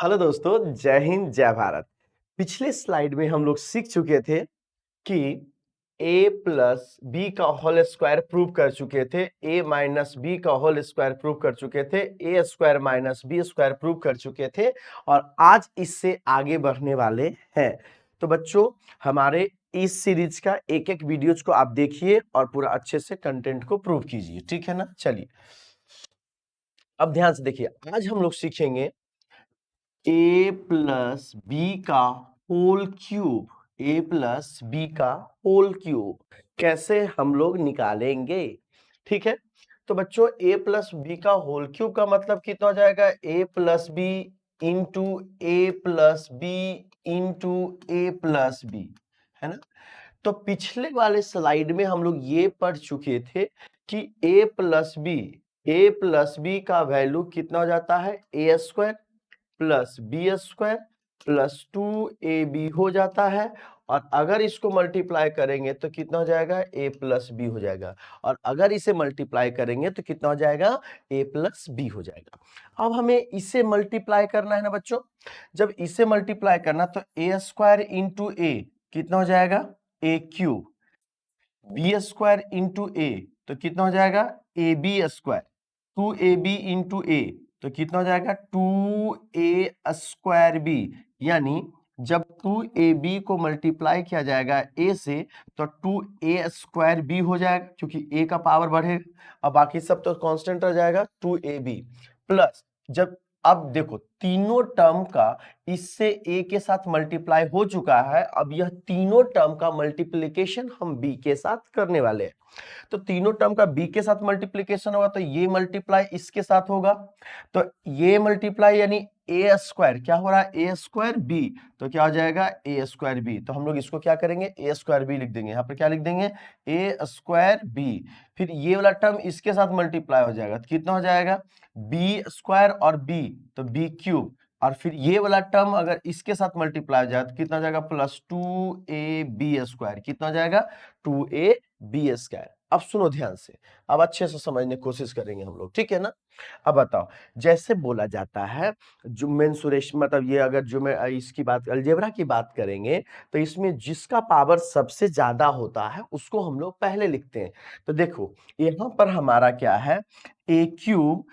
Hello दोस्तों, जय हिंद जय भारत। पिछले स्लाइड में हम लोग सीख चुके थे कि a प्लस बी का होल स्क्वायर प्रूव कर चुके थे, a माइनस बी का होल स्क्वायर प्रूव कर चुके थे, a square minus b square prove कर चुके थे और आज इससे आगे बढ़ने वाले हैं। तो बच्चों, हमारे इस सीरीज का एक एक वीडियोज को आप देखिए और पूरा अच्छे से कंटेंट को प्रूव कीजिए, ठीक है ना। चलिए अब ध्यान से देखिए, आज हम लोग सीखेंगे a प्लस बी का whole cube, a plus B का होल क्यूब कैसे हम लोग निकालेंगे, ठीक है। तो बच्चों, a प्लस बी का होल क्यूब का मतलब कितना हो जाएगा, a plus b into a plus b into a plus b, है ना। तो पिछले वाले स्लाइड में हम लोग ये पढ़ चुके थे कि a प्लस बी का वैल्यू कितना हो जाता है, A square plus B square plus 2ab हो जाता है। और अगर इसको मल्टीप्लाई करेंगे तो कितना हो जाएगा, a प्लस बी हो जाएगा। और अगर इसे मल्टीप्लाई करेंगे तो कितना हो जाएगा, a प्लस बी हो जाएगा। अब हमें इसे मल्टीप्लाई करना है ना बच्चों। जब इसे मल्टीप्लाई करना तो a स्क्वायर इंटू ए कितना हो जाएगा, a cube, B square into A तो कितना हो जाएगा, A B square, 2ab into A तो कितना हो जाएगा, 2a स्क्वायर बी। यानी जब 2ab को मल्टीप्लाई किया जाएगा a से तो 2a स्क्वायर b हो जाएगा, क्योंकि a का पावर बढ़ेगा और बाकी सब तो कांस्टेंट रह जाएगा, 2ab प्लस जब अब देखो तीनों टर्म का इससे a के साथ मल्टीप्लाई हो चुका है, अब यह तीनों टर्म का मल्टीप्लिकेशन हम b के साथ करने वाले हैं। तो तीनों टर्म का b के साथ मल्टीप्लिकेशन होगा तो ये मल्टीप्लाई इसके साथ होगा, तो ये मल्टीप्लाई यानी ए स्क्वायर क्या हो रहा है, ए स्क्वायर बी, तो क्या हो जाएगा ए स्क्वायर बी। तो हम लोग इसको क्या करेंगे, ए स्क्वायर बी लिख देंगे, यहाँ पर क्या लिख देंगे, ए स्क्वायर बी। फिर ये वाला टर्म इसके साथ मल्टीप्लाई हो जाएगा तो कितना हो जाएगा, बी स्क्वायर और बी तो बी क्यूब। और फिर ये वाला टर्म अगर इसके साथ मल्टीप्लाई हो जाए तो कितना हो जाएगा, प्लस 2ab स्क्वायर, कितना हो जाएगा, 2ab स्क्वायर। अब सुनो ध्यान से, अब अच्छे से समझने की कोशिश करेंगे हम लोग, ठीक है ना। अब बताओ, जैसे बोला जाता है जो मेंसुरेशन, मतलब ये अगर जो मैं इसकी बात अलजेब्रा की बात करेंगे तो इसमें जिसका पावर सबसे ज्यादा होता है उसको हम लोग पहले लिखते हैं। तो देखो यहाँ पर हमारा क्या है, ए क्यूब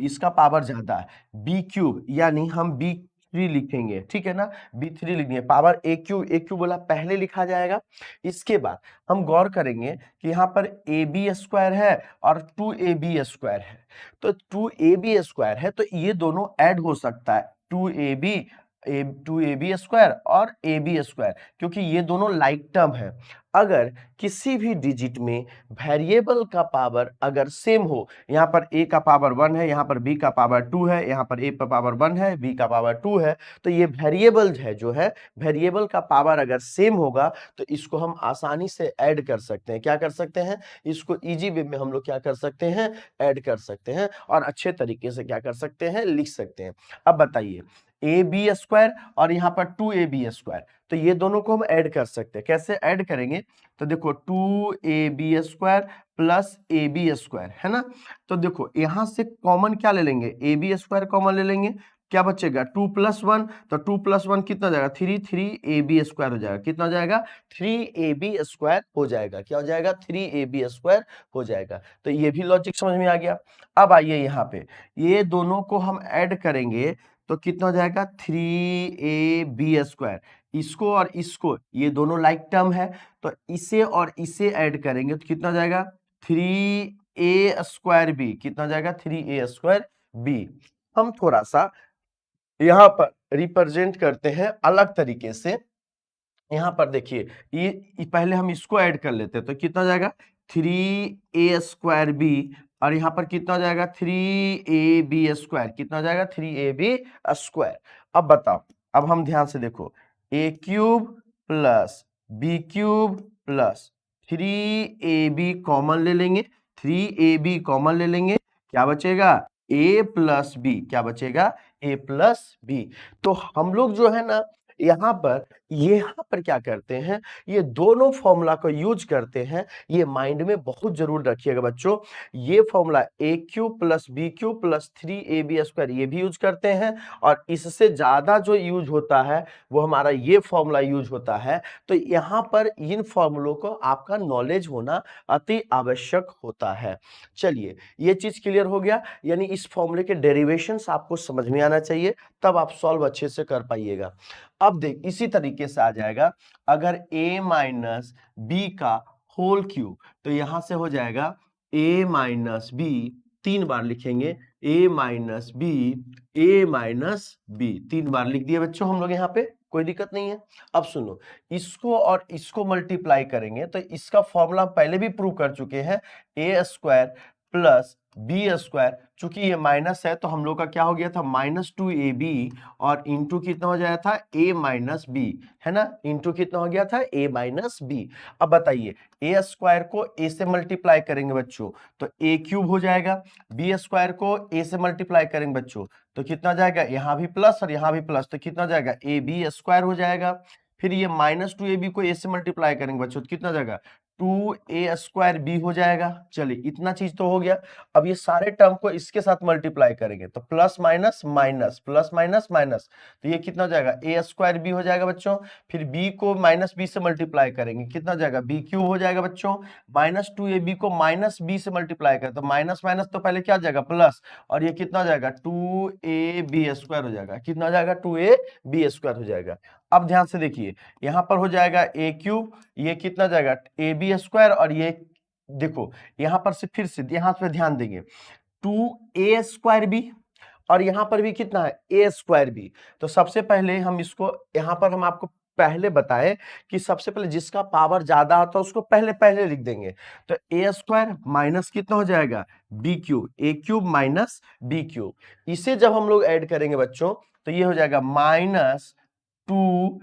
इसका पावर ज्यादा है, बी क्यूब यानी हम बी थ्री लिखेंगे, ठीक है ना, बी थ्री लिखेंगे, पावर ए क्यूब बोला पहले लिखा जाएगा। इसके बाद हम गौर करेंगे कि यहाँ पर ए बी स्क्वायर है और 2ab स्क्वायर है, तो 2ab स्क्वायर है तो ये दोनों ऐड हो सकता है, 2ab स्क्वायर और ab स्क्वायर, क्योंकि ये दोनों लाइक टर्म है। अगर किसी भी डिजिट में वेरिएबल का पावर अगर सेम हो, यहाँ पर a का पावर 1 है, यहाँ पर b का पावर 2 है, यहाँ पर a का पावर 1 है, b का पावर 2 है, तो ये वेरिएबल है जो है, वेरिएबल का पावर अगर सेम होगा तो इसको हम आसानी से ऐड कर सकते हैं। क्या कर सकते हैं, इसको इजी वे में हम लोग क्या कर सकते हैं, ऐड कर सकते हैं और अच्छे तरीके से क्या कर सकते हैं, लिख सकते हैं। अब बताइए, ए बी स्क्वायर और यहाँ पर 2ab स्क्वायर, तो ये दोनों को हम ऐड कर सकते हैं। कैसे ऐड करेंगे, तो देखो 2ab square plus a B square, है ना। तो देखो यहाँ से कॉमन क्या ले लेंगे, ए बी स्क्वायर कॉमन ले लेंगे, क्या बचेगा 2 + 1, तो 2 + 1 कितना हो जाएगा, 3ab स्क्वायर हो जाएगा, कितना हो जाएगा, 3ab स्क्वायर हो जाएगा, क्या हो जाएगा, 3ab स्क्वायर हो जाएगा। तो ये भी लॉजिक समझ में आ गया। अब आइए यहाँ पे, ये दोनों को हम ऐड करेंगे तो कितना हो जाएगा, 3ab स्क्वायर, इसको और इसको, ये दोनों लाइक टर्म है तो इसे और इसे ऐड करेंगे तो कितना हो जाएगा, 3a स्क्वायर बी, कितना हो जाएगा, 3a स्क्वायर बी। हम थोड़ा सा यहाँ पर रिप्रेजेंट करते हैं अलग तरीके से। यहाँ पर देखिए, ये पहले हम इसको ऐड कर लेते हैं तो कितना हो जाएगा, 3a स्क्वायर बी, और यहाँ पर कितना हो जाएगा, 3ab स्क्वायर, कितना हो जाएगा, 3ab स्क्वायर। अब बताओ, अब हम ध्यान से देखो, a cube plus B cube plus 3ab common ले लेंगे, 3ab कॉमन ले लेंगे, क्या बचेगा, a प्लस बी, क्या बचेगा, a प्लस बी। तो हम लोग जो है ना यहाँ पर क्या करते हैं, ये दोनों फॉर्मूला को यूज करते हैं। ये माइंड में बहुत जरूर रखिएगा बच्चों, ये formula A cube plus B cube plus 3ab square ये भी यूज करते हैं, और इससे ज्यादा जो यूज होता है वो हमारा ये फॉर्मूला यूज होता है। तो यहाँ पर इन फॉर्मूलों को आपका नॉलेज होना अति आवश्यक होता है। चलिए, ये चीज क्लियर हो गया, यानी इस फॉर्मूले के डेरिवेशंस आपको समझ में आना चाहिए, तब आप सॉल्व अच्छे से कर पाइएगा। अब देख, इसी तरीके से आ जाएगा, अगर a माइनस बी का होल क्यूब, तो यहां से हो जाएगा a माइनस बी, 3 बार लिखेंगे a minus b, a minus b, 3 बार लिख दिए बच्चों हम लोग यहाँ पे, कोई दिक्कत नहीं है। अब सुनो, इसको और इसको मल्टीप्लाई करेंगे तो इसका फॉर्मूला पहले भी प्रूव कर चुके हैं, a square plus B square, चूंकि ये माइनस है तो हम लोग का क्या हो गया था, -2ab, और इंटू कितना हो जाया था, a माइनस बी, है ना, इंटू कितना हो गया था, a माइनस बी। अब बताइए, a स्क्वायर को a से मल्टीप्लाई करेंगे बच्चों तो a क्यूब हो जाएगा, b स्क्वायर को a से मल्टीप्लाई करेंगे बच्चों तो कितना जाएगा, यहां भी प्लस और यहां भी प्लस, तो कितना जाएगा, ab स्क्वायर हो जाएगा। फिर ये -2ab को a से मल्टीप्लाई करेंगे बच्चों तो कितना जाएगा, 2a स्क्वायर बी हो जाएगा। चलिए, इतना चीज तो हो गया। अब ये सारे टर्म को इसके साथ मल्टीप्लाई करेंगे तो plus minus minus, plus minus minus, तो ये कितना हो जाएगा, a स्क्वायर बी हो जाएगा बच्चों। फिर b को माइनस बी से मल्टीप्लाई करेंगे, कितना हो जाएगा, b क्यूब हो जाएगा बच्चों। -2ab को माइनस बी से मल्टीप्लाई करें तो माइनस माइनस तो पहले क्या हो जाएगा, प्लस, और ये कितना हो जाएगा, 2ab स्क्वायर हो जाएगा, कितना हो जाएगा, 2ab स्क्वायर हो जाएगा। अब ध्यान से देखिए, यहां पर हो जाएगा a क्यूब, ये कितना जाएगा, ab स्क्वायर, और ये देखो यहां पर से फिर से यहां पे ध्यान देंगे, 2a स्क्वायर बी, और यहां पर भी कितना है, a स्क्वायर बी। तो सबसे पहले हम इसको, यहां पर हम आपको पहले बताए कि सबसे पहले जिसका पावर ज्यादा होता है उसको पहले पहले लिख देंगे। तो a स्क्वायर माइनस कितना हो जाएगा, b cube, a cube minus b cube. इसे जब हम लोग ऐड करेंगे बच्चों तो ये हो जाएगा -2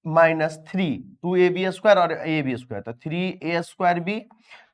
माइनस 2ab स्क्वायर और ab स्क्वायर, तो 3a square B,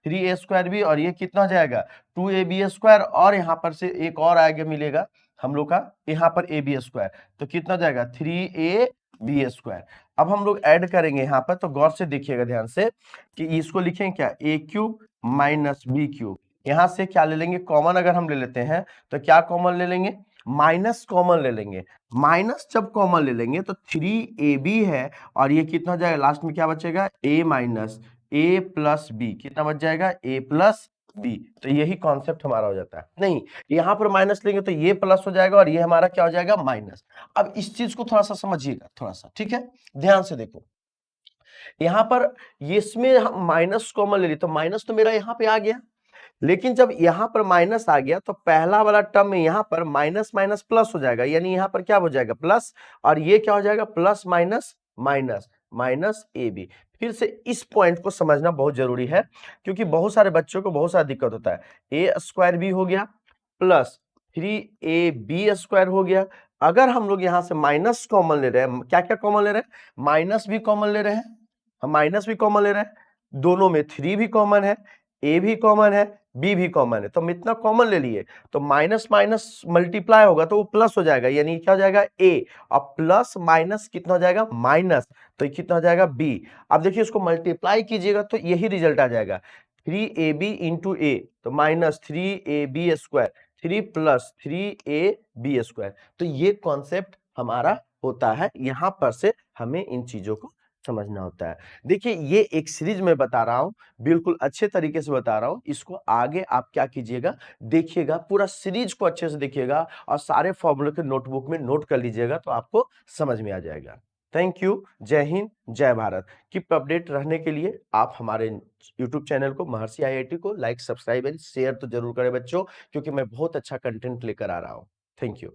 3a square B, और ये कितना हो जाएगा, 2ab स्क्वायर, और यहाँ पर से एक और आगे मिलेगा हम लोग का, यहाँ पर ab स्क्वायर, तो कितना हो जाएगा, 3ab स्क्वायर। अब हम लोग ऐड करेंगे यहाँ पर, तो गौर से देखिएगा ध्यान से कि इसको लिखेंगे क्या, a cube minus b cube. यहाँ से क्या ले लेंगे, कॉमन अगर हम ले लेते हैं तो क्या कॉमन ले लेंगे, माइनस कॉमन ले लेंगे। माइनस जब कॉमन ले लेंगे तो 3ab है, और ये कितना हो जाएगा, लास्ट में क्या बचेगा, a minus a plus b, कितना बच जाएगा, a प्लस बी। तो यही कॉन्सेप्ट हमारा हो जाता है। नहीं, यहां पर माइनस लेंगे तो ये प्लस हो जाएगा और ये हमारा क्या हो जाएगा, माइनस। अब इस चीज को थोड़ा सा समझिएगा, थोड़ा सा, ठीक है, ध्यान से देखो, यहां पर ये इसमें हम माइनस कॉमन ले ली तो माइनस तो मेरा यहां पे आ गया, लेकिन जब यहां पर माइनस आ गया तो पहला वाला टर्म में यहां पर माइनस माइनस प्लस हो जाएगा, यानी यहां पर क्या हो जाएगा, प्लस, और ये क्या हो जाएगा, plus minus minus, minus a b. फिर से इस पॉइंट को समझना बहुत जरूरी है, क्योंकि बहुत सारे बच्चों को बहुत सारा दिक्कत होता है। ए स्क्वायर बी हो गया प्लस 3ab स्क्वायर हो गया। अगर हम लोग यहां से माइनस कॉमन ले रहे हैं, क्या क्या कॉमन ले रहे हैं, माइनस भी कॉमन ले रहे हैं, हम माइनस भी कॉमन ले रहे हैं, दोनों में 3 भी कॉमन है, ए भी कॉमन है, बी भी कॉमन है, तो हम इतना कॉमन ले लिए तो माइनस माइनस मल्टीप्लाई होगा तो वो प्लस हो जाएगा, यानी क्या हो जाएगा, ए, और प्लस माइनस कितना हो जाएगा, माइनस, तो ये कितना हो जाएगा, बी। अब देखिए इसको मल्टीप्लाई कीजिएगा तो यही रिजल्ट आ जाएगा, 3ab इंटू ए, तो -3ab square, 3 plus 3ab square. तो ये कॉन्सेप्ट हमारा होता है, यहां पर से हमें इन चीजों को समझना होता है। देखिए ये एक सीरीज में बता रहा हूं, बिल्कुल अच्छे तरीके से बता रहा हूं, इसको आगे आप क्या कीजिएगा, देखिएगा, पूरा सीरीज को अच्छे से देखिएगा और सारे फॉर्मूले के नोटबुक में नोट कर लीजिएगा तो आपको समझ में आ जाएगा। थैंक यू, जय हिंद, जय भारत। कीप अपडेट रहने के लिए आप हमारे यूट्यूब चैनल को महर्षि IIT को लाइक, सब्सक्राइब एंड शेयर तो जरूर करें बच्चों, क्योंकि मैं बहुत अच्छा कंटेंट लेकर आ रहा हूं। Thank you.